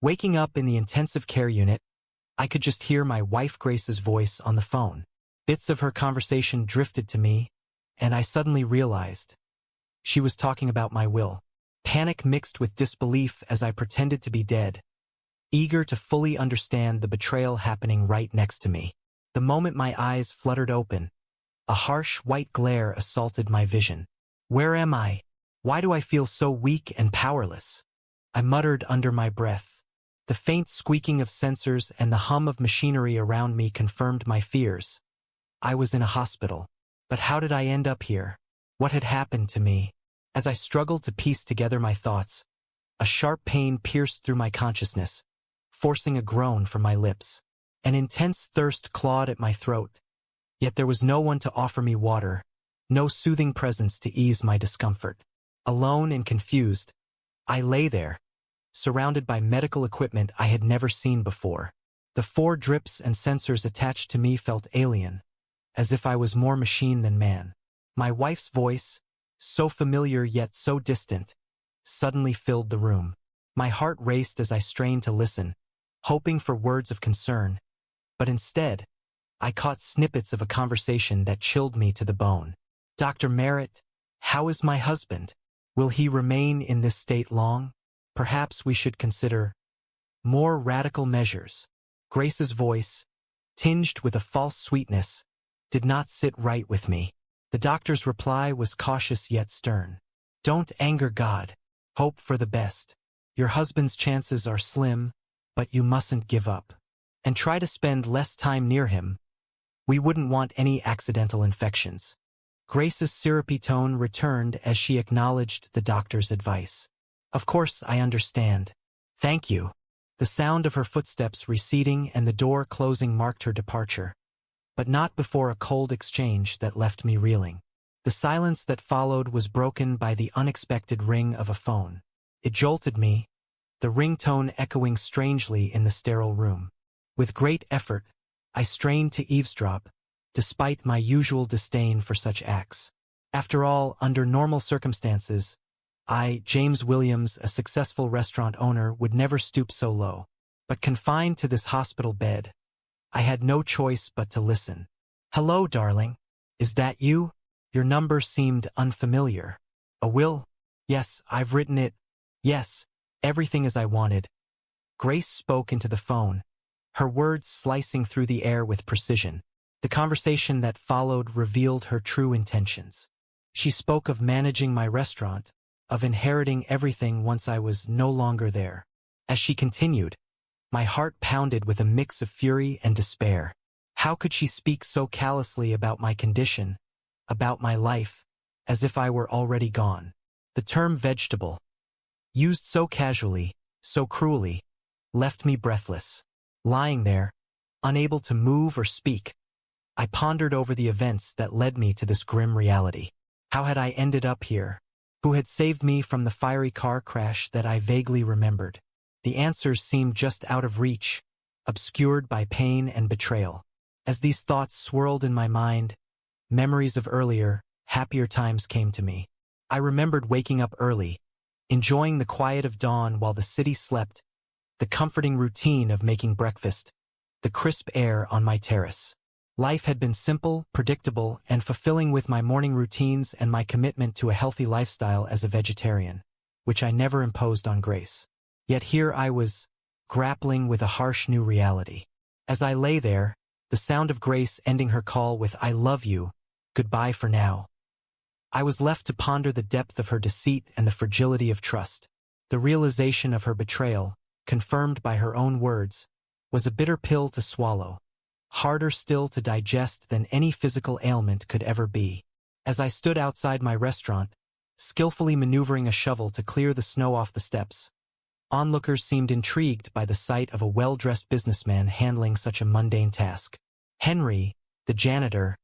Waking up in the intensive care unit, I could just hear my wife Grace's voice on the phone. Bits of her conversation drifted to me, and I suddenly realized she was talking about my will. Panic mixed with disbelief as I pretended to be dead, eager to fully understand the betrayal happening right next to me. The moment my eyes fluttered open, a harsh white glare assaulted my vision. Where am I? Why do I feel so weak and powerless? I muttered under my breath. The faint squeaking of sensors and the hum of machinery around me confirmed my fears. I was in a hospital. But how did I end up here? What had happened to me? As I struggled to piece together my thoughts, a sharp pain pierced through my consciousness, forcing a groan from my lips. An intense thirst clawed at my throat, yet there was no one to offer me water, no soothing presence to ease my discomfort. Alone and confused, I lay there, surrounded by medical equipment I had never seen before. The 4 drips and sensors attached to me felt alien, as if I was more machine than man. My wife's voice, so familiar yet so distant, suddenly filled the room. My heart raced as I strained to listen, hoping for words of concern. But instead, I caught snippets of a conversation that chilled me to the bone. "Dr. Merritt, how is my husband? Will he remain in this state long? Perhaps we should consider more radical measures." Grace's voice, tinged with a false sweetness, did not sit right with me. The doctor's reply was cautious yet stern. "Don't anger God. Hope for the best. Your husband's chances are slim, but you mustn't give up. And try to spend less time near him. We wouldn't want any accidental infections." Grace's syrupy tone returned as she acknowledged the doctor's advice. "Of course I understand. Thank you." The sound of her footsteps receding and the door closing marked her departure, but not before a cold exchange that left me reeling. The silence that followed was broken by the unexpected ring of a phone. It jolted me, the ringtone echoing strangely in the sterile room. With great effort, I strained to eavesdrop, despite my usual disdain for such acts. After all, under normal circumstances, I, James Williams, a successful restaurant owner, would never stoop so low. But confined to this hospital bed, I had no choice but to listen. "Hello, darling. Is that you? Your number seemed unfamiliar." "A will? Yes, I've written it. Yes, everything as I wanted." Grace spoke into the phone, her words slicing through the air with precision. The conversation that followed revealed her true intentions. She spoke of managing my restaurant, of inheriting everything once I was no longer there. As she continued, my heart pounded with a mix of fury and despair. How could she speak so callously about my condition, about my life, as if I were already gone? The term vegetable, used so casually, so cruelly, left me breathless. Lying there, unable to move or speak, I pondered over the events that led me to this grim reality. How had I ended up here? Who had saved me from the fiery car crash that I vaguely remembered? The answers seemed just out of reach, obscured by pain and betrayal. As these thoughts swirled in my mind, memories of earlier, happier times came to me. I remembered waking up early, enjoying the quiet of dawn while the city slept, the comforting routine of making breakfast, the crisp air on my terrace. Life had been simple, predictable, and fulfilling with my morning routines and my commitment to a healthy lifestyle as a vegetarian, which I never imposed on Grace. Yet here I was, grappling with a harsh new reality. As I lay there, the sound of Grace ending her call with "I love you, goodbye for now," I was left to ponder the depth of her deceit and the fragility of trust. The realization of her betrayal, confirmed by her own words, was a bitter pill to swallow, harder still to digest than any physical ailment could ever be. As I stood outside my restaurant, skillfully maneuvering a shovel to clear the snow off the steps, onlookers seemed intrigued by the sight of a well-dressed businessman handling such a mundane task. Henry, the janitor,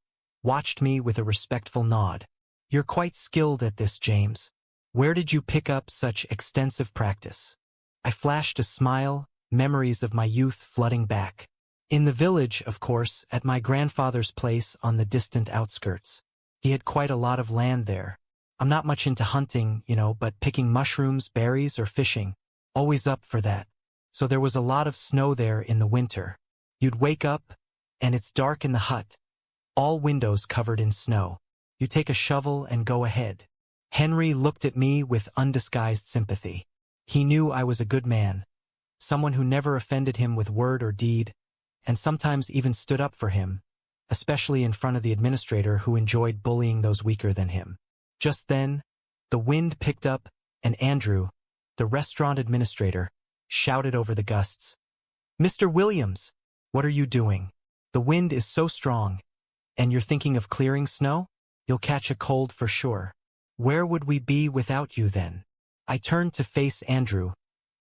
watched me with a respectful nod. "You're quite skilled at this, James. Where did you pick up such extensive practice?" I flashed a smile, memories of my youth flooding back. "In the village, of course, at my grandfather's place on the distant outskirts. He had quite a lot of land there. I'm not much into hunting, but picking mushrooms, berries, or fishing. Always up for that. So there was a lot of snow there in the winter. You'd wake up, and it's dark in the hut, all windows covered in snow. You take a shovel and go ahead. Henry looked at me with undisguised sympathy. He knew I was a good man, someone who never offended him with word or deed, and sometimes even stood up for him, especially in front of the administrator who enjoyed bullying those weaker than him. Just then, the wind picked up, and Andrew, the restaurant administrator, shouted over the gusts. "Mr. Williams, what are you doing? The wind is so strong, and you're thinking of clearing snow? You'll catch a cold for sure. Where would we be without you then?" I turned to face Andrew,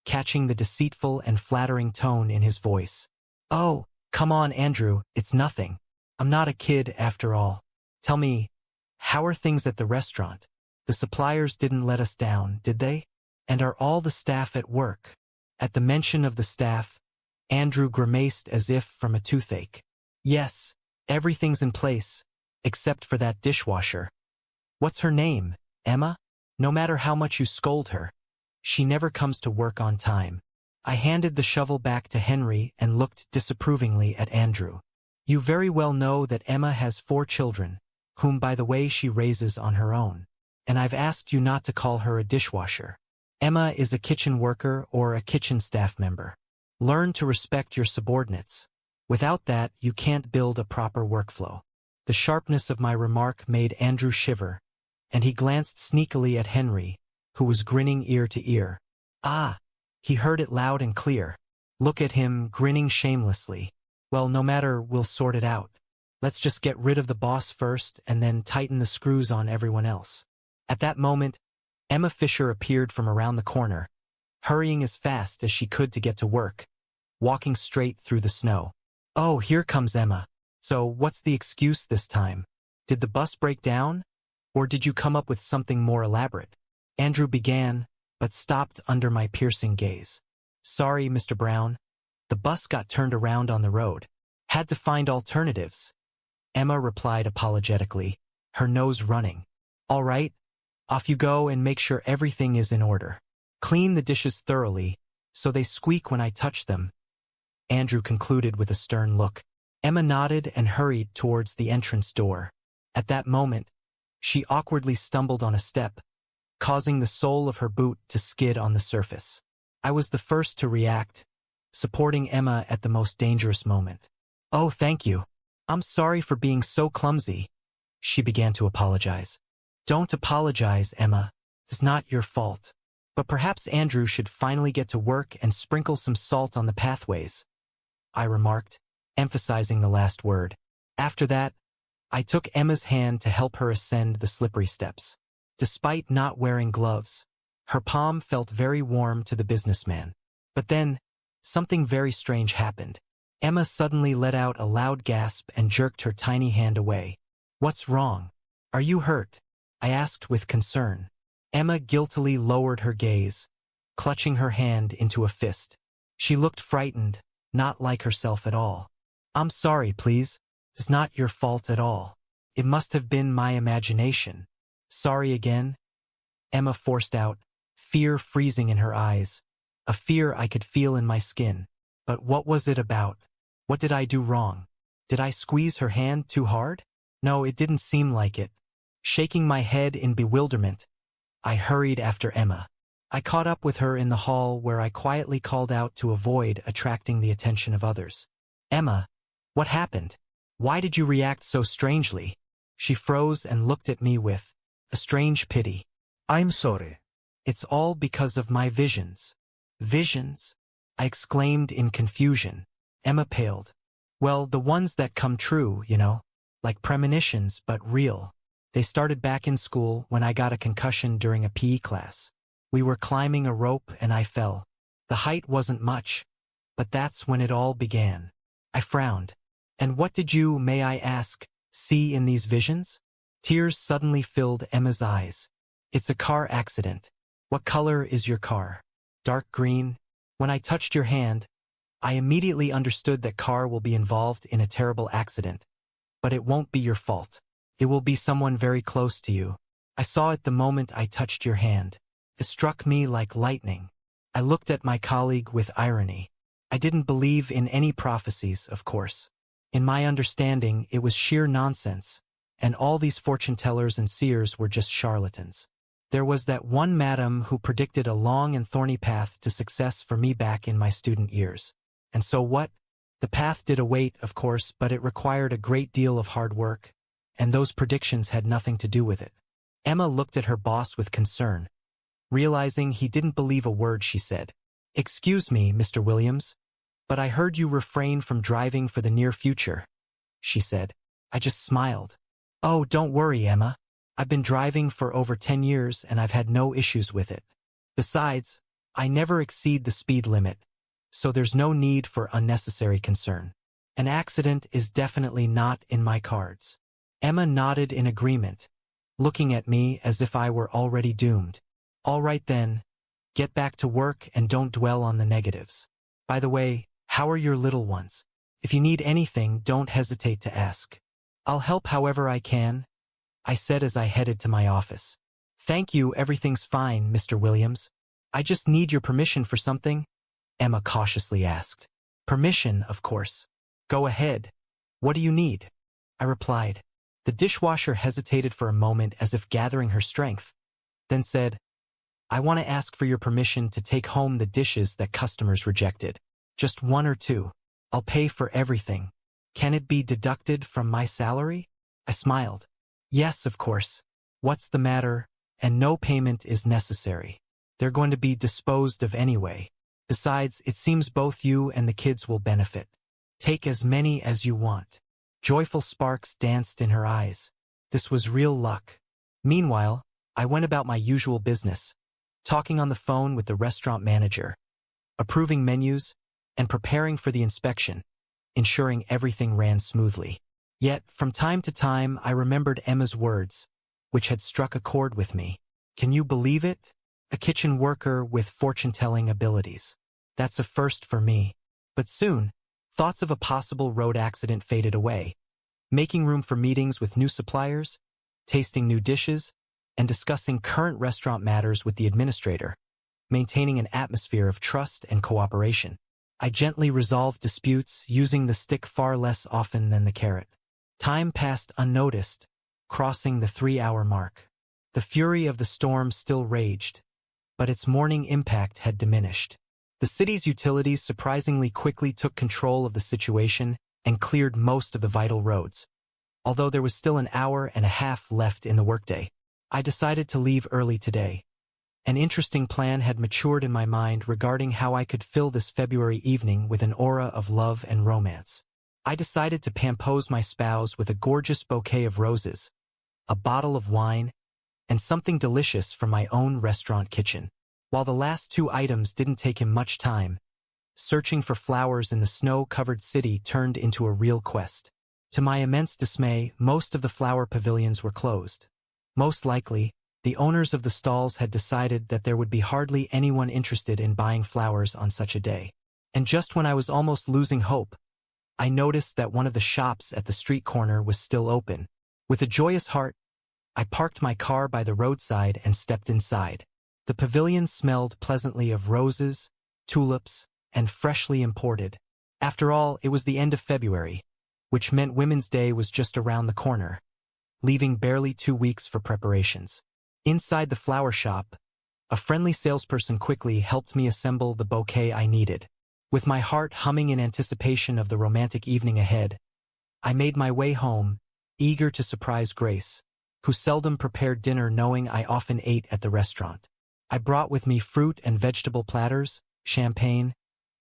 catching the deceitful and flattering tone in his voice. "Oh, come on, Andrew, it's nothing. I'm not a kid after all. Tell me, how are things at the restaurant? The suppliers didn't let us down, did they? And are all the staff at work?" At the mention of the staff, Andrew grimaced as if from a toothache. "Yes, everything's in place, except for that dishwasher. What's her name? Emma? No matter how much you scold her, she never comes to work on time." I handed the shovel back to Henry and looked disapprovingly at Andrew. "You very well know that Emma has 4 children, whom by the way she raises on her own. And I've asked you not to call her a dishwasher. Emma is a kitchen worker or a kitchen staff member. Learn to respect your subordinates. Without that, you can't build a proper workflow." The sharpness of my remark made Andrew shiver, and he glanced sneakily at Henry, who was grinning ear to ear. Ah, he heard it loud and clear. Look at him, grinning shamelessly. "Well, no matter, we'll sort it out. Let's just get rid of the boss first and then tighten the screws on everyone else." At that moment, Emma Fisher appeared from around the corner, hurrying as fast as she could to get to work, walking straight through the snow. "Oh, here comes Emma. So what's the excuse this time? Did the bus break down? Or did you come up with something more elaborate?" Andrew began, but stopped under my piercing gaze. "Sorry, Mr. Brown. The bus got turned around on the road. Had to find alternatives," Emma replied apologetically, her nose running. "All right, off you go and make sure everything is in order. Clean the dishes thoroughly, so they squeak when I touch them," Andrew concluded with a stern look. Emma nodded and hurried towards the entrance door. At that moment, she awkwardly stumbled on a step, causing the sole of her boot to skid on the surface. I was the first to react, supporting Emma at the most dangerous moment. "Oh, thank you. I'm sorry for being so clumsy," she began to apologize. "Don't apologize, Emma. It's not your fault. But perhaps Andrew should finally get to work and sprinkle some salt on the pathways," I remarked, emphasizing the last word. After that, I took Emma's hand to help her ascend the slippery steps. Despite not wearing gloves, her palm felt very warm to the businessman. But then, something very strange happened. Emma suddenly let out a loud gasp and jerked her tiny hand away. "What's wrong? Are you hurt?" I asked with concern. Emma guiltily lowered her gaze, clutching her hand into a fist. She looked frightened, not like herself at all. "I'm sorry, please. It's not your fault at all. It must have been my imagination." "Sorry again," Emma forced out, fear freezing in her eyes, a fear I could feel in my skin. But what was it about? What did I do wrong? Did I squeeze her hand too hard? No, it didn't seem like it. Shaking my head in bewilderment, I hurried after Emma. I caught up with her in the hall where I quietly called out to avoid attracting the attention of others. "Emma, what happened? Why did you react so strangely?" She froze and looked at me with a strange pity. "I'm sorry." "It's all because of my visions." "Visions?" I exclaimed in confusion. Emma paled. "Well, the ones that come true, you know, like premonitions, but real. They started back in school when I got a concussion during a PE class. We were climbing a rope and I fell. The height wasn't much, but that's when it all began." I frowned. "And what did you, may I ask, see in these visions?" Tears suddenly filled Emma's eyes. "It's a car accident." "What color is your car?" "Dark green." "When I touched your hand, I immediately understood that car will be involved in a terrible accident. But it won't be your fault. It will be someone very close to you. I saw it the moment I touched your hand. It struck me like lightning." I looked at my colleague with irony. I didn't believe in any prophecies, of course. In my understanding, it was sheer nonsense, and all these fortune-tellers and seers were just charlatans. There was that one madam who predicted a long and thorny path to success for me back in my student years. And so what? The path did await, of course, but it required a great deal of hard work, and those predictions had nothing to do with it. Emma looked at her boss with concern. Realizing he didn't believe a word she said. "Excuse me, Mr. Williams, but I heard you refrain from driving for the near future," she said. I just smiled. "Oh, don't worry, Emma. I've been driving for over 10 years and I've had no issues with it. Besides, I never exceed the speed limit, so there's no need for unnecessary concern. An accident is definitely not in my cards." Emma nodded in agreement, looking at me as if I were already doomed. "All right then, get back to work and don't dwell on the negatives. By the way, how are your little ones? If you need anything, don't hesitate to ask. I'll help however I can," I said as I headed to my office. "Thank you, everything's fine, Mr. Williams. I just need your permission for something," Emma cautiously asked. "Permission, of course. Go ahead. What do you need?" I replied. The dishwasher hesitated for a moment as if gathering her strength, then said, "I want to ask for your permission to take home the dishes that customers rejected. Just one or two. I'll pay for everything. Can it be deducted from my salary?" I smiled. "Yes, of course. What's the matter? And no payment is necessary. They're going to be disposed of anyway. Besides, it seems both you and the kids will benefit. Take as many as you want." Joyful sparks danced in her eyes. This was real luck. Meanwhile, I went about my usual business, talking on the phone with the restaurant manager, approving menus, and preparing for the inspection, ensuring everything ran smoothly. Yet, from time to time, I remembered Emma's words, which had struck a chord with me. Can you believe it? A kitchen worker with fortune-telling abilities. That's a first for me. But soon, thoughts of a possible road accident faded away, making room for meetings with new suppliers, tasting new dishes, and discussing current restaurant matters with the administrator, maintaining an atmosphere of trust and cooperation. I gently resolved disputes, using the stick far less often than the carrot. Time passed unnoticed, crossing the 3-hour mark. The fury of the storm still raged, but its morning impact had diminished. The city's utilities surprisingly quickly took control of the situation and cleared most of the vital roads. Although there was still an hour and a half left in the workday, I decided to leave early today. An interesting plan had matured in my mind regarding how I could fill this February evening with an aura of love and romance. I decided to pampose my spouse with a gorgeous bouquet of roses, a bottle of wine, and something delicious from my own restaurant kitchen. While the last two items didn't take him much time, searching for flowers in the snow-covered city turned into a real quest. To my immense dismay, most of the flower pavilions were closed. Most likely, the owners of the stalls had decided that there would be hardly anyone interested in buying flowers on such a day. And just when I was almost losing hope, I noticed that one of the shops at the street corner was still open. With a joyous heart, I parked my car by the roadside and stepped inside. The pavilion smelled pleasantly of roses, tulips, and freshly imported. After all, it was the end of February, which meant Women's Day was just around the corner, leaving barely 2 weeks for preparations. Inside the flower shop, a friendly salesperson quickly helped me assemble the bouquet I needed. With my heart humming in anticipation of the romantic evening ahead, I made my way home, eager to surprise Grace, who seldom prepared dinner knowing I often ate at the restaurant. I brought with me fruit and vegetable platters, champagne,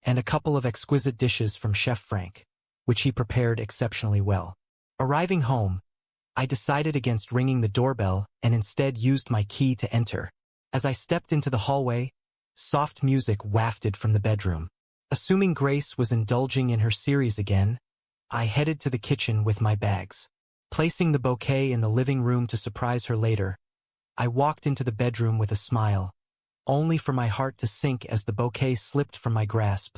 and a couple of exquisite dishes from Chef Frank, which he prepared exceptionally well. Arriving home, I decided against ringing the doorbell and instead used my key to enter. As I stepped into the hallway, soft music wafted from the bedroom. Assuming Grace was indulging in her series again, I headed to the kitchen with my bags. Placing the bouquet in the living room to surprise her later, I walked into the bedroom with a smile, only for my heart to sink as the bouquet slipped from my grasp,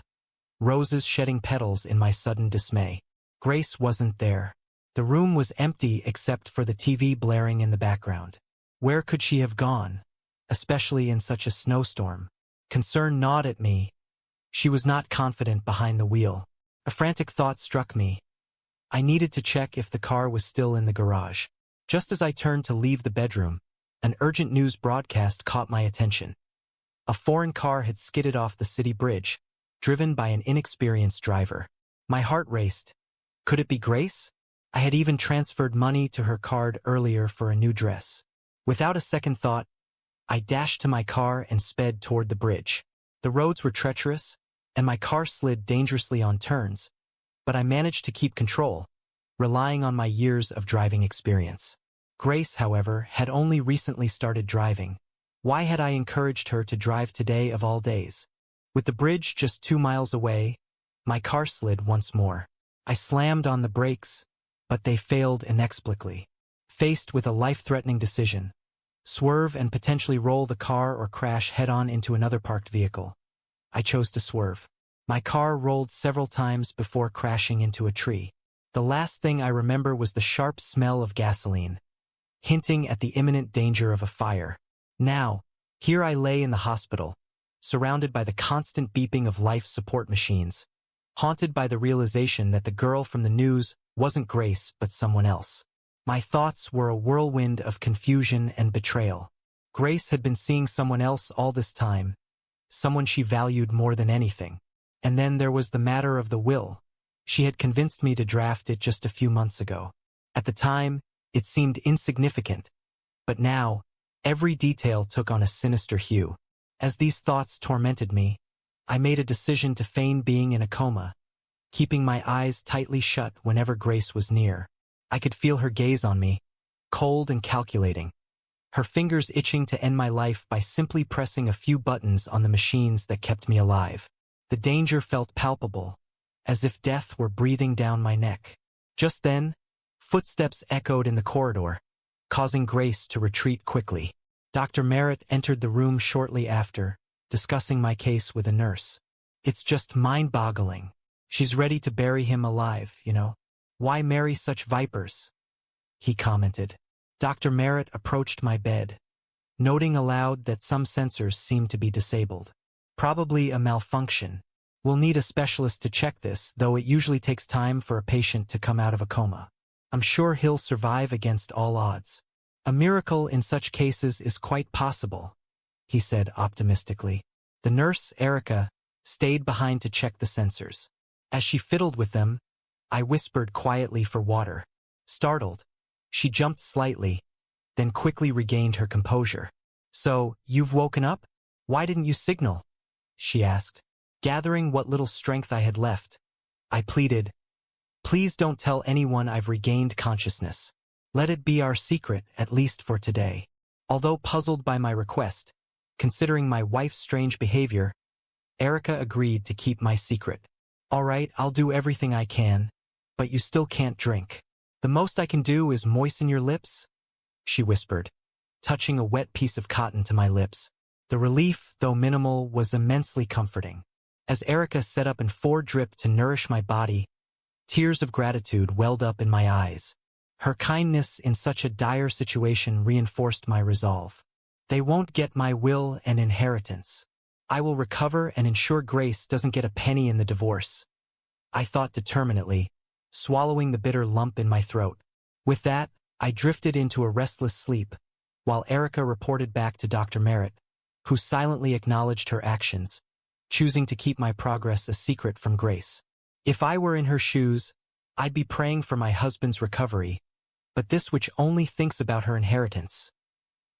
roses shedding petals in my sudden dismay. Grace wasn't there. The room was empty except for the TV blaring in the background. Where could she have gone, especially in such a snowstorm? Concern gnawed at me. She was not confident behind the wheel. A frantic thought struck me. I needed to check if the car was still in the garage. Just as I turned to leave the bedroom, an urgent news broadcast caught my attention. A foreign car had skidded off the city bridge, driven by an inexperienced driver. My heart raced. Could it be Grace? I had even transferred money to her card earlier for a new dress. Without a second thought, I dashed to my car and sped toward the bridge. The roads were treacherous, and my car slid dangerously on turns, but I managed to keep control, relying on my years of driving experience. Grace, however, had only recently started driving. Why had I encouraged her to drive today of all days? With the bridge just 2 miles away, my car slid once more. I slammed on the brakes, but they failed inexplicably. Faced with a life-threatening decision, swerve and potentially roll the car or crash head-on into another parked vehicle, I chose to swerve. My car rolled several times before crashing into a tree. The last thing I remember was the sharp smell of gasoline, hinting at the imminent danger of a fire. Now, here I lay in the hospital, surrounded by the constant beeping of life support machines, haunted by the realization that the girl from the news wasn't Grace but someone else. My thoughts were a whirlwind of confusion and betrayal. Grace had been seeing someone else all this time, someone she valued more than anything. And then there was the matter of the will. She had convinced me to draft it just a few months ago. At the time, it seemed insignificant, but now, every detail took on a sinister hue. As these thoughts tormented me, I made a decision to feign being in a coma, keeping my eyes tightly shut whenever Grace was near. I could feel her gaze on me, cold and calculating, her fingers itching to end my life by simply pressing a few buttons on the machines that kept me alive. The danger felt palpable, as if death were breathing down my neck. Just then, footsteps echoed in the corridor, causing Grace to retreat quickly. Dr. Merritt entered the room shortly after, discussing my case with a nurse. It's just mind-boggling. She's ready to bury him alive, you know. Why marry such vipers? He commented. Dr. Merritt approached my bed, noting aloud that some sensors seemed to be disabled. Probably a malfunction. We'll need a specialist to check this, though it usually takes time for a patient to come out of a coma. I'm sure he'll survive against all odds. A miracle in such cases is quite possible, he said optimistically. The nurse, Erica, stayed behind to check the sensors. As she fiddled with them, I whispered quietly for water. Startled, she jumped slightly, then quickly regained her composure. So, you've woken up? Why didn't you signal? She asked. Gathering what little strength I had left, I pleaded, please don't tell anyone I've regained consciousness. Let it be our secret, at least for today. Although puzzled by my request, considering my wife's strange behavior, Erica agreed to keep my secret. All right, I'll do everything I can, but you still can't drink. The most I can do is moisten your lips, she whispered, touching a wet piece of cotton to my lips. The relief, though minimal, was immensely comforting. As Erica set up an 4-drip to nourish my body, tears of gratitude welled up in my eyes. Her kindness in such a dire situation reinforced my resolve. They won't get my will and inheritance. I will recover and ensure Grace doesn't get a penny in the divorce, I thought determinedly, swallowing the bitter lump in my throat. With that, I drifted into a restless sleep, while Erica reported back to Dr. Merritt, who silently acknowledged her actions, choosing to keep my progress a secret from Grace. If I were in her shoes, I'd be praying for my husband's recovery, but this witch only thinks about her inheritance,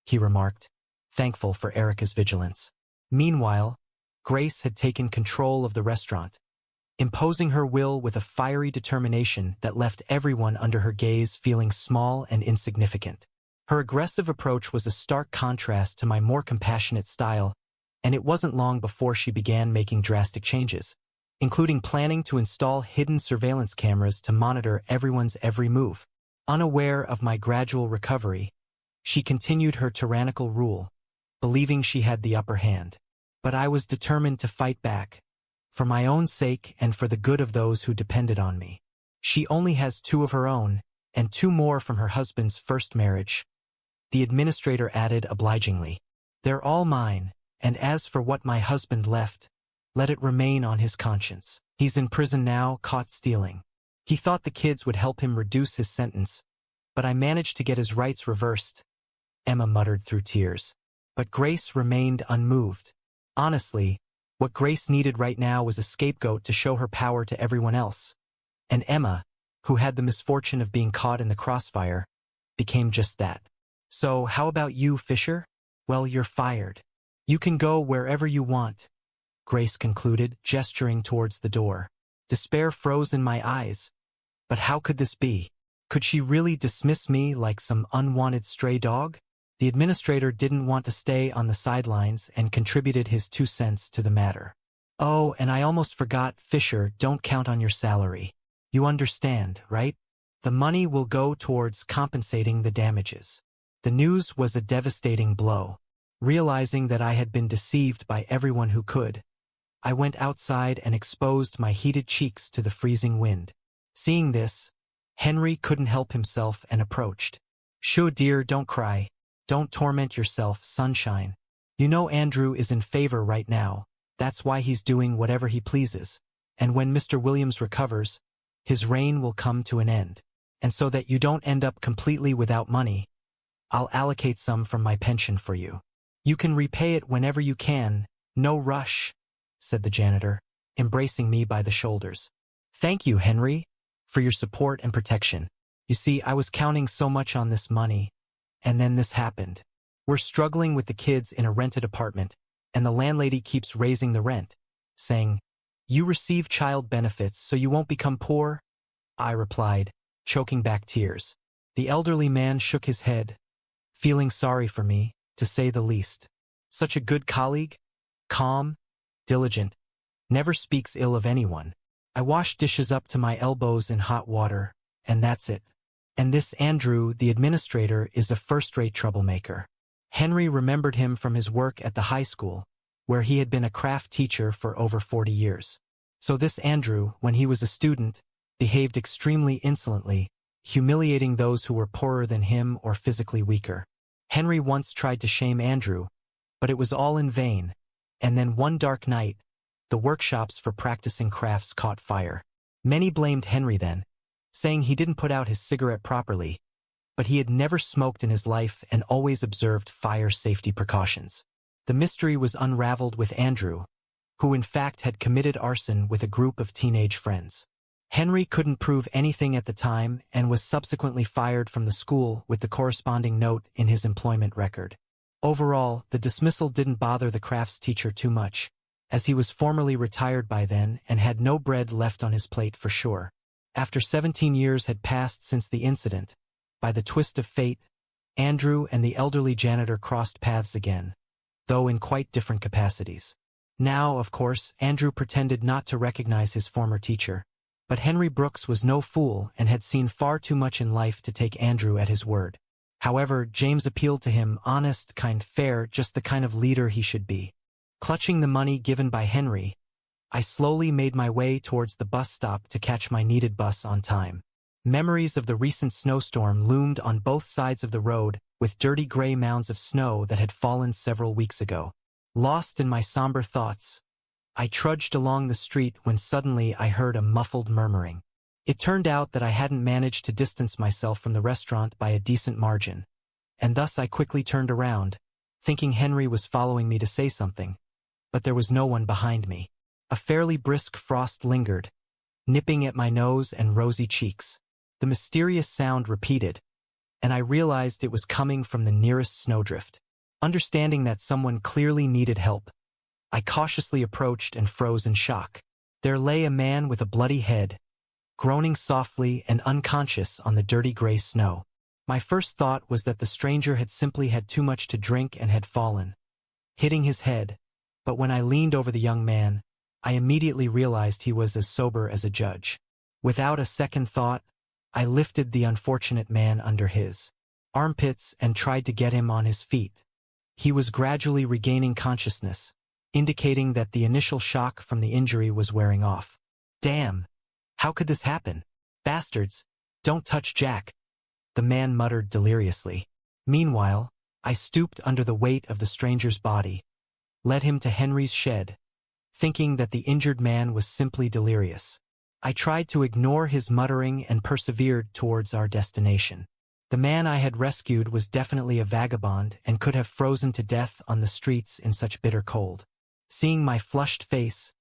he remarked, thankful for Erica's vigilance. Meanwhile, Grace had taken control of the restaurant, imposing her will with a fiery determination that left everyone under her gaze feeling small and insignificant. Her aggressive approach was a stark contrast to my more compassionate style, and it wasn't long before she began making drastic changes, including planning to install hidden surveillance cameras to monitor everyone's every move. Unaware of my gradual recovery, she continued her tyrannical rule, believing she had the upper hand. But I was determined to fight back, for my own sake and for the good of those who depended on me. She only has 2 of her own, and 2 more from her husband's first marriage, the administrator added obligingly. They're all mine, And as for what my husband left, let it remain on his conscience. He's in prison now, caught stealing. He thought the kids would help him reduce his sentence, but I managed to get his rights reversed," Emma muttered through tears. But Grace remained unmoved. Honestly, what Grace needed right now was a scapegoat to show her power to everyone else. And Emma, who had the misfortune of being caught in the crossfire, became just that. "So how about you, Fisher? Well, you're fired. You can go wherever you want," Grace concluded, gesturing towards the door. Despair froze in my eyes. But how could this be? Could she really dismiss me like some unwanted stray dog? The administrator didn't want to stay on the sidelines and contributed his 2 cents to the matter. "Oh, and I almost forgot, Fisher, don't count on your salary. You understand, right? The money will go towards compensating the damages." The news was a devastating blow. Realizing that I had been deceived by everyone who could, I went outside and exposed my heated cheeks to the freezing wind. Seeing this, Henry couldn't help himself and approached. "Sure, dear, don't cry. Don't torment yourself, sunshine. You know Andrew is in favor right now. That's why he's doing whatever he pleases. And when Mr. Williams recovers, his reign will come to an end. And so that you don't end up completely without money, I'll allocate some from my pension for you. You can repay it whenever you can, no rush," said the janitor, embracing me by the shoulders. "Thank you, Henry, for your support and protection. You see, I was counting so much on this money, and then this happened. We're struggling with the kids in a rented apartment, and the landlady keeps raising the rent, saying, 'You receive child benefits so you won't become poor?' I replied, choking back tears. The elderly man shook his head, feeling sorry for me, to say the least. Such a good colleague, calm, diligent, never speaks ill of anyone. I wash dishes up to my elbows in hot water, and that's it. And this Andrew, the administrator, is a first-rate troublemaker." Henry remembered him from his work at the high school, where he had been a craft teacher for over 40 years. So this Andrew, when he was a student, behaved extremely insolently, humiliating those who were poorer than him or physically weaker. Henry once tried to shame Andrew, but it was all in vain, and then one dark night, the workshops for practicing crafts caught fire. Many blamed Henry then, saying he didn't put out his cigarette properly, but he had never smoked in his life and always observed fire safety precautions. The mystery was unraveled with Andrew, who in fact had committed arson with a group of teenage friends. Henry couldn't prove anything at the time and was subsequently fired from the school with the corresponding note in his employment record. Overall, the dismissal didn't bother the crafts teacher too much, as he was formerly retired by then and had no bread left on his plate for sure. After 17 years had passed since the incident, by the twist of fate, Andrew and the elderly janitor crossed paths again, though in quite different capacities. Now, of course, Andrew pretended not to recognize his former teacher, but Henry Brooks was no fool and had seen far too much in life to take Andrew at his word. However, James appealed to him, honest, kind, fair, just the kind of leader he should be. Clutching the money given by Henry, I slowly made my way towards the bus stop to catch my needed bus on time. Memories of the recent snowstorm loomed on both sides of the road, with dirty gray mounds of snow that had fallen several weeks ago. Lost in my somber thoughts, I trudged along the street when suddenly I heard a muffled murmuring. It turned out that I hadn't managed to distance myself from the restaurant by a decent margin, and thus I quickly turned around, thinking Henry was following me to say something, but there was no one behind me. A fairly brisk frost lingered, nipping at my nose and rosy cheeks. The mysterious sound repeated, and I realized it was coming from the nearest snowdrift. Understanding that someone clearly needed help, I cautiously approached and froze in shock. There lay a man with a bloody head, groaning softly and unconscious on the dirty gray snow. My first thought was that the stranger had simply had too much to drink and had fallen, hitting his head, but when I leaned over the young man, I immediately realized he was as sober as a judge. Without a second thought, I lifted the unfortunate man under his armpits and tried to get him on his feet. He was gradually regaining consciousness, indicating that the initial shock from the injury was wearing off. Damn! How could this happen? Bastards! Don't touch Jack! The man muttered deliriously. Meanwhile, I stooped under the weight of the stranger's body, led him to Henry's shed, thinking that the injured man was simply delirious. I tried to ignore his muttering and persevered towards our destination. The man I had rescued was definitely a vagabond and could have frozen to death on the streets in such bitter cold. Seeing my flushed face,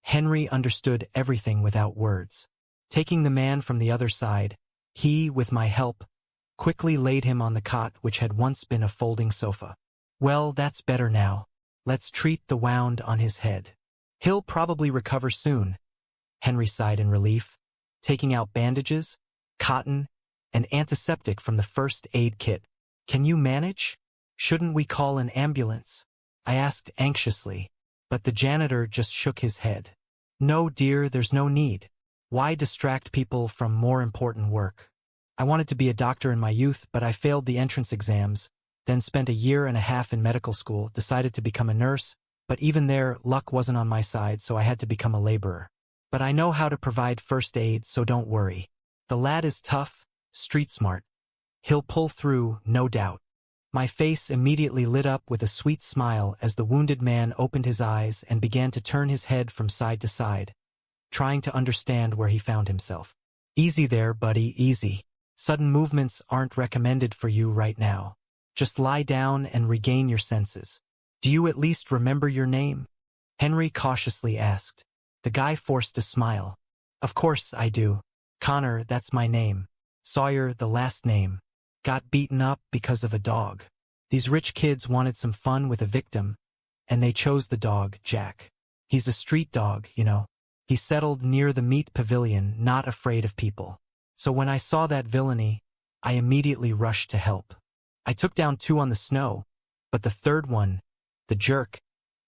Henry understood everything without words. Taking the man from the other side, he, with my help, quickly laid him on the cot which had once been a folding sofa. "Well, that's better now. Let's treat the wound on his head. He'll probably recover soon," Henry sighed in relief, taking out bandages, cotton, and antiseptic from the first aid kit. "Can you manage? Shouldn't we call an ambulance?" I asked anxiously, but the janitor just shook his head. "No, dear, there's no need. Why distract people from more important work? I wanted to be a doctor in my youth, but I failed the entrance exams, then spent a year and a half in medical school, decided to become a nurse, but even there, luck wasn't on my side, so I had to become a laborer. But I know how to provide first aid, so don't worry. The lad is tough, street smart. He'll pull through, no doubt." My face immediately lit up with a sweet smile as the wounded man opened his eyes and began to turn his head from side to side, trying to understand where he found himself. "Easy there, buddy, easy. Sudden movements aren't recommended for you right now. Just lie down and regain your senses. Do you at least remember your name?" Henry cautiously asked. The guy forced a smile. "Of course I do. Connor, that's my name. Sawyer, the last name. Got beaten up because of a dog. These rich kids wanted some fun with a victim, and they chose the dog, Jack. He's a street dog, you know. He settled near the meat pavilion, not afraid of people. So when I saw that villainy, I immediately rushed to help. I took down 2 on the snow, but the third one, the jerk,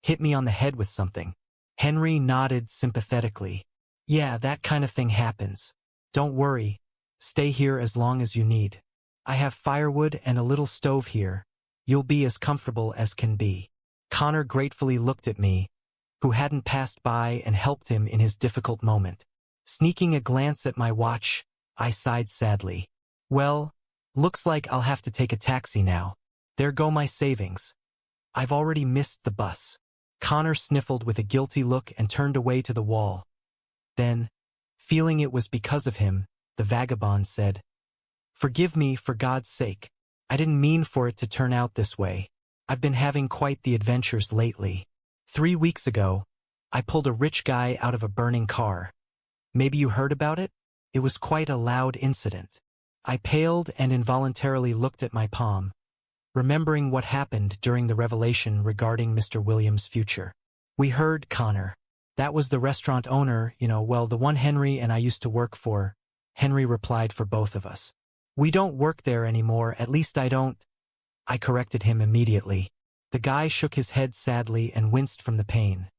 hit me on the head with something." Henry nodded sympathetically. "Yeah, that kind of thing happens. Don't worry. Stay here as long as you need. I have firewood and a little stove here. You'll be as comfortable as can be." Connor gratefully looked at me, who hadn't passed by and helped him in his difficult moment. Sneaking a glance at my watch, I sighed sadly. "Well, looks like I'll have to take a taxi now. There go my savings. I've already missed the bus." Connor sniffled with a guilty look and turned away to the wall. Then, feeling it was because of him, the vagabond said, "Forgive me for God's sake. I didn't mean for it to turn out this way. I've been having quite the adventures lately. 3 weeks ago, I pulled a rich guy out of a burning car. Maybe you heard about it? It was quite a loud incident." I paled and involuntarily looked at my palm, remembering what happened during the revelation regarding Mr. Williams' future. "We heard, Connor. That was the restaurant owner, well, the one Henry and I used to work for." Henry replied for both of us. "We don't work there anymore, at least I don't." I corrected him immediately. The guy shook his head sadly and winced from the pain.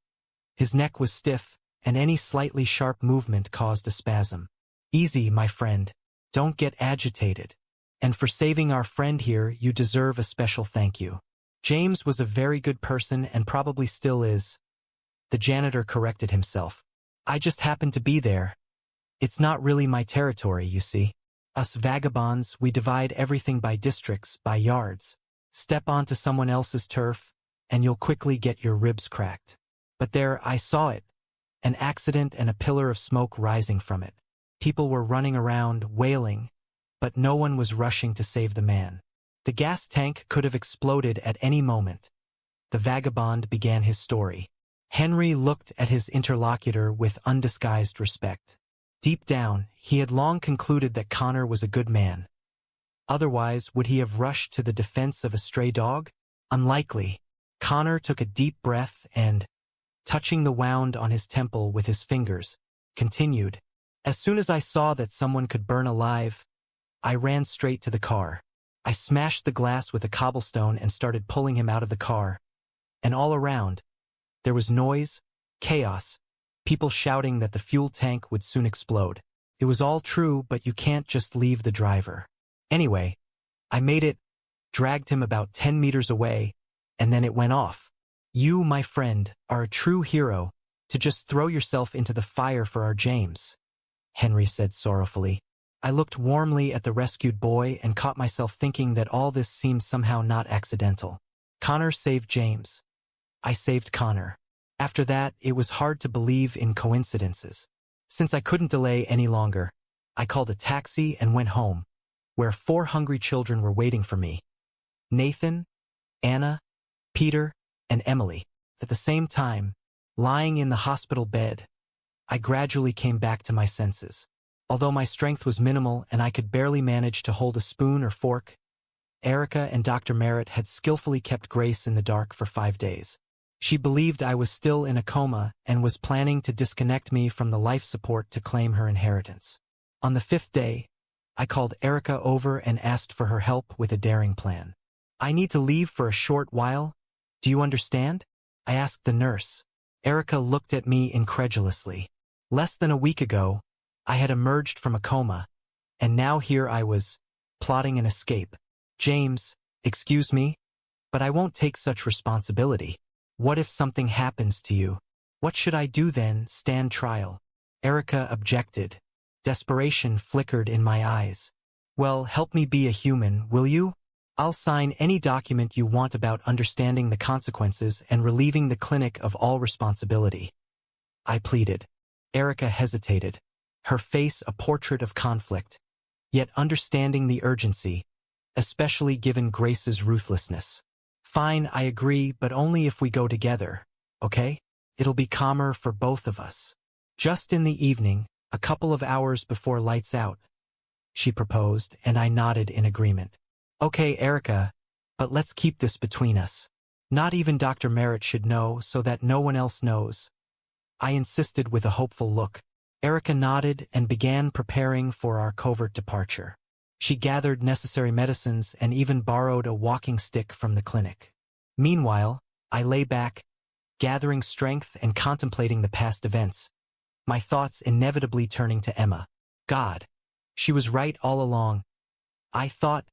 His neck was stiff, and any slightly sharp movement caused a spasm. "Easy, my friend. Don't get agitated. And for saving our friend here, you deserve a special thank you. James was a very good person and probably still is." The janitor corrected himself. "I just happened to be there. It's not really my territory, you see. Us vagabonds, we divide everything by districts, by yards. Step onto someone else's turf, and you'll quickly get your ribs cracked. But there, I saw it. An accident and a pillar of smoke rising from it. People were running around, wailing, but no one was rushing to save the man. The gas tank could have exploded at any moment." The vagabond began his story. Henry looked at his interlocutor with undisguised respect. Deep down, he had long concluded that Connor was a good man. Otherwise, would he have rushed to the defense of a stray dog? Unlikely. Connor took a deep breath and, touching the wound on his temple with his fingers, continued, "As soon as I saw that someone could burn alive, I ran straight to the car. I smashed the glass with a cobblestone and started pulling him out of the car. And all around, there was noise, chaos, people shouting that the fuel tank would soon explode. It was all true, but you can't just leave the driver. Anyway, I made it, dragged him about 10 meters away, and then it went off. You, my friend, are a true hero, to just throw yourself into the fire for our James," Henry said sorrowfully. I looked warmly at the rescued boy and caught myself thinking that all this seemed somehow not accidental. Connor saved James. I saved Connor. After that, it was hard to believe in coincidences. Since I couldn't delay any longer, I called a taxi and went home, where 4 hungry children were waiting for me. Nathan, Anna, Peter, and Emily. At the same time, lying in the hospital bed, I gradually came back to my senses. Although my strength was minimal and I could barely manage to hold a spoon or fork, Erica and Dr. Merritt had skillfully kept Grace in the dark for 5 days. She believed I was still in a coma and was planning to disconnect me from the life support to claim her inheritance. On the 5th day, I called Erica over and asked for her help with a daring plan. "I need to leave for a short while. Do you understand?" I asked the nurse. Erica looked at me incredulously. Less than a week ago, I had emerged from a coma, and now here I was, plotting an escape. "James, excuse me, but I won't take such responsibility. What if something happens to you? What should I do then, stand trial?" Erica objected. Desperation flickered in my eyes. "Well, help me be a human, will you? I'll sign any document you want about understanding the consequences and relieving the clinic of all responsibility," I pleaded. Erica hesitated, her face a portrait of conflict, yet understanding the urgency, especially given Grace's ruthlessness. "Fine, I agree, but only if we go together, okay? It'll be calmer for both of us." Just in the evening, a couple of hours before lights out, she proposed, and I nodded in agreement. "Okay, Erica, but let's keep this between us. Not even Dr. Merritt should know so that no one else knows," I insisted with a hopeful look. Erica nodded and began preparing for our covert departure. She gathered necessary medicines and even borrowed a walking stick from the clinic. Meanwhile, I lay back, gathering strength and contemplating the past events, my thoughts inevitably turning to Emma. God, she was right all along, I thought,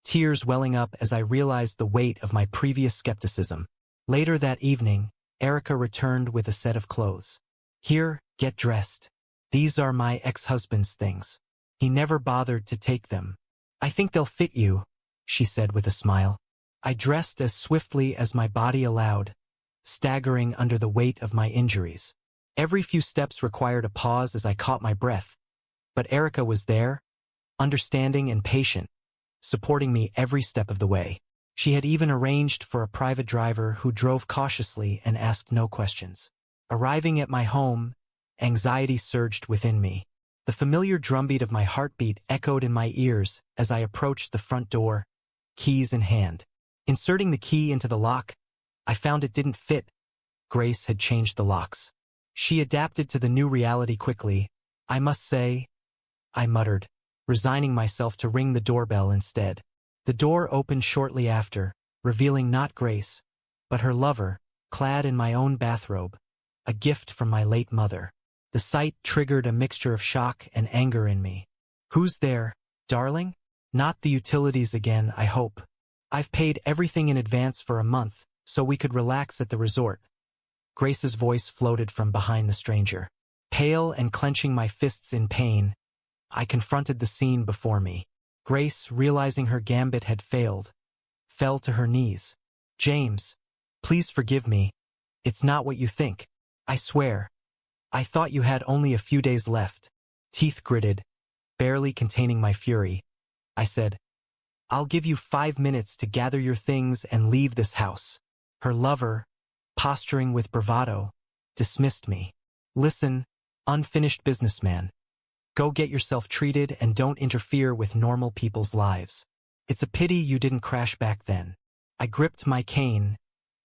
tears welling up as I realized the weight of my previous skepticism. Later that evening, Erica returned with a set of clothes. "Here, get dressed. These are my ex-husband's things. He never bothered to take them. I think they'll fit you," she said with a smile. I dressed as swiftly as my body allowed, staggering under the weight of my injuries. Every few steps required a pause as I caught my breath, but Erica was there, understanding and patient, supporting me every step of the way. She had even arranged for a private driver who drove cautiously and asked no questions. Arriving at my home, anxiety surged within me. The familiar drumbeat of my heartbeat echoed in my ears as I approached the front door, keys in hand. Inserting the key into the lock, I found it didn't fit. Grace had changed the locks. She adapted to the new reality quickly. "I must say," I muttered, resigning myself to ring the doorbell instead. The door opened shortly after, revealing not Grace, but her lover, clad in my own bathrobe, a gift from my late mother. The sight triggered a mixture of shock and anger in me. "Who's there, darling? Not the utilities again, I hope. I've paid everything in advance for a month, so we could relax at the resort." Grace's voice floated from behind the stranger. Pale and clenching my fists in pain, I confronted the scene before me. Grace, realizing her gambit had failed, fell to her knees. "James, please forgive me. It's not what you think. I swear. I thought you had only a few days left." Teeth gritted, barely containing my fury, I said, "I'll give you 5 minutes to gather your things and leave this house." Her lover, posturing with bravado, dismissed me. "Listen, unfinished businessman. Go get yourself treated and don't interfere with normal people's lives. It's a pity you didn't crash back then." I gripped my cane,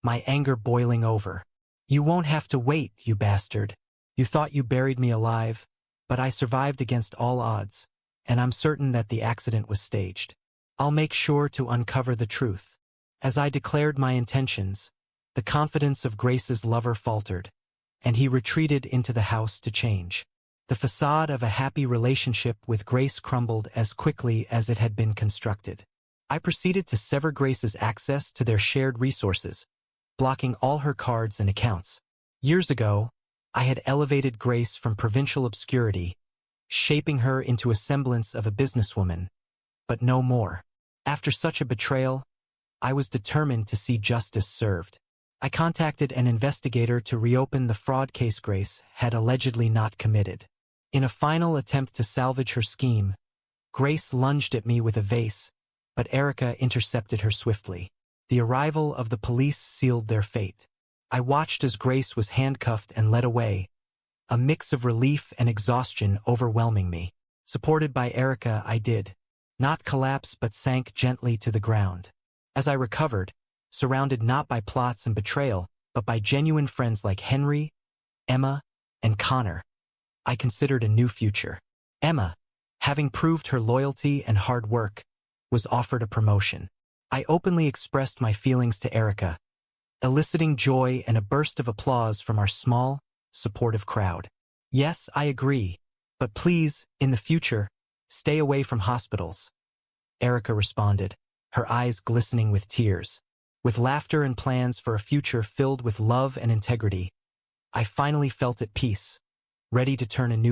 my anger boiling over. "You won't have to wait, you bastard. You thought you buried me alive, but I survived against all odds, and I'm certain that the accident was staged. I'll make sure to uncover the truth." As I declared my intentions, the confidence of Grace's lover faltered, and he retreated into the house to change. The facade of a happy relationship with Grace crumbled as quickly as it had been constructed. I proceeded to sever Grace's access to their shared resources, blocking all her cards and accounts. Years ago, I had elevated Grace from provincial obscurity, shaping her into a semblance of a businesswoman, but no more. After such a betrayal, I was determined to see justice served. I contacted an investigator to reopen the fraud case Grace had allegedly not committed. In a final attempt to salvage her scheme, Grace lunged at me with a vase, but Erica intercepted her swiftly. The arrival of the police sealed their fate. I watched as Grace was handcuffed and led away, a mix of relief and exhaustion overwhelming me. Supported by Erica, I did not collapse but sank gently to the ground. As I recovered, surrounded not by plots and betrayal, but by genuine friends like Henry, Emma, and Connor, I considered a new future. Emma, having proved her loyalty and hard work, was offered a promotion. I openly expressed my feelings to Erica, eliciting joy and a burst of applause from our small, supportive crowd. Yes, I agree, but please, in the future, stay away from hospitals, Erica responded, her eyes glistening with tears. With laughter and plans for a future filled with love and integrity, I finally felt at peace, ready to turn a new